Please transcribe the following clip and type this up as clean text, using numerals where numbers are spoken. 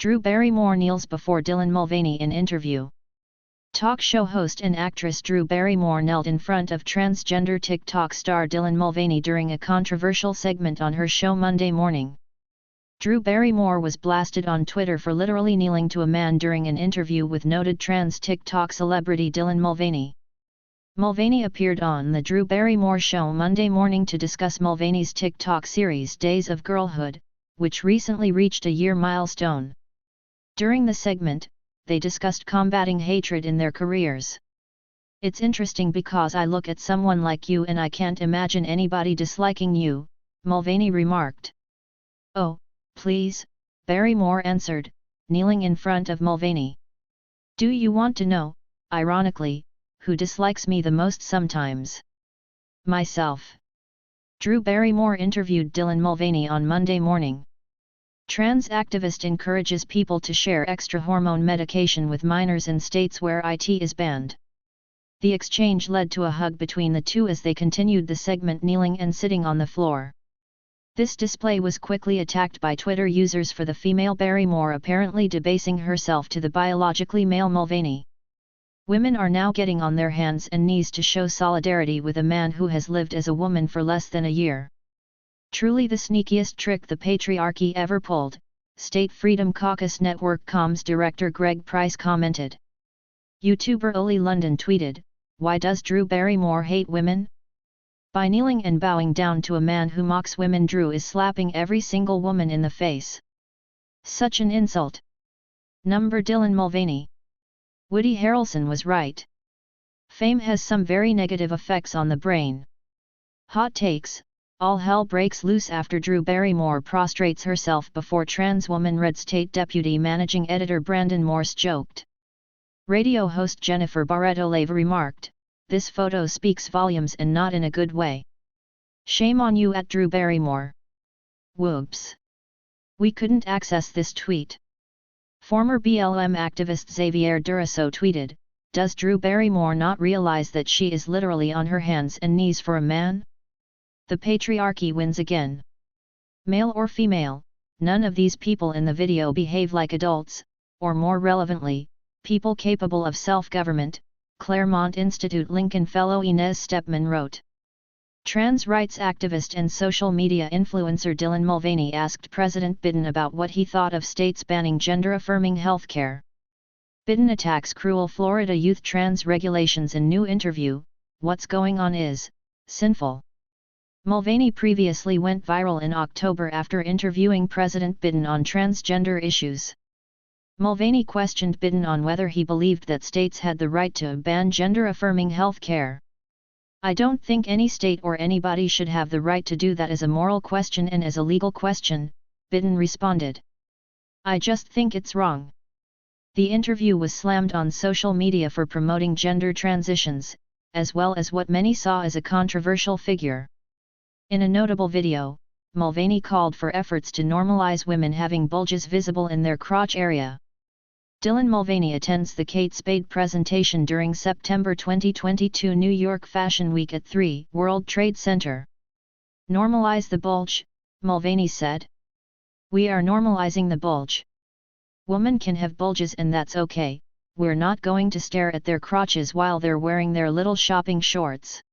Drew Barrymore kneels before Dylan Mulvaney in interview. Talk show host and actress Drew Barrymore knelt in front of transgender TikTok star Dylan Mulvaney during a controversial segment on her show Monday morning. Drew Barrymore was blasted on Twitter for literally kneeling to a man during an interview with noted trans TikTok celebrity Dylan Mulvaney. Mulvaney appeared on The Drew Barrymore Show Monday morning to discuss Mulvaney's TikTok series Days of Girlhood, which recently reached a year milestone. During the segment, they discussed combating hatred in their careers. "It's interesting because I look at someone like you and I can't imagine anybody disliking you," Mulvaney remarked. "Oh, please," Barrymore answered, kneeling in front of Mulvaney. "Do you want to know, ironically, who dislikes me the most sometimes? Myself." Drew Barrymore interviewed Dylan Mulvaney on Monday morning. Trans activist encourages people to share extra hormone medication with minors in states where it is banned. The exchange led to a hug between the two as they continued the segment kneeling and sitting on the floor. This display was quickly attacked by Twitter users for the female Barrymore apparently debasing herself to the biologically male Mulvaney. Women are now getting on their hands and knees to show solidarity with a man who has lived as a woman for less than a year. "Truly the sneakiest trick the patriarchy ever pulled," State Freedom Caucus Network Comms director Greg Price commented. YouTuber Oli London tweeted, "Why does Drew Barrymore hate women? By kneeling and bowing down to a man who mocks women, Drew is slapping every single woman in the face. Such an insult." Number Dylan Mulvaney. Woody Harrelson was right. Fame has some very negative effects on the brain. Hot takes. All hell breaks loose after Drew Barrymore prostrates herself before trans woman Red State Deputy Managing Editor Brandon Morse joked. Radio host Jennifer Barreto-Leyva remarked, "This photo speaks volumes and not in a good way. Shame on you at Drew Barrymore. Whoops. We couldn't access this tweet." Former BLM activist Xavier Duraso tweeted, "Does Drew Barrymore not realize that she is literally on her hands and knees for a man? The patriarchy wins again. Male or female, none of these people in the video behave like adults, or more relevantly, people capable of self-government," Claremont Institute Lincoln Fellow Inez Stepman wrote. Trans rights activist and social media influencer Dylan Mulvaney asked President Biden about what he thought of states banning gender-affirming healthcare. Biden attacks cruel Florida youth trans regulations in new interview, "What's going on is sinful." Mulvaney previously went viral in October after interviewing President Biden on transgender issues. Mulvaney questioned Biden on whether he believed that states had the right to ban gender-affirming health care. "I don't think any state or anybody should have the right to do that as a moral question and as a legal question," Biden responded. "I just think it's wrong." The interview was slammed on social media for promoting gender transitions, as well as what many saw as a controversial figure. In a notable video, Mulvaney called for efforts to normalize women having bulges visible in their crotch area. Dylan Mulvaney attends the Kate Spade presentation during September 2022 New York Fashion Week at 3 World Trade Center. "Normalize the bulge," Mulvaney said. "We are normalizing the bulge. Women can have bulges and that's okay, we're not going to stare at their crotches while they're wearing their little shopping shorts."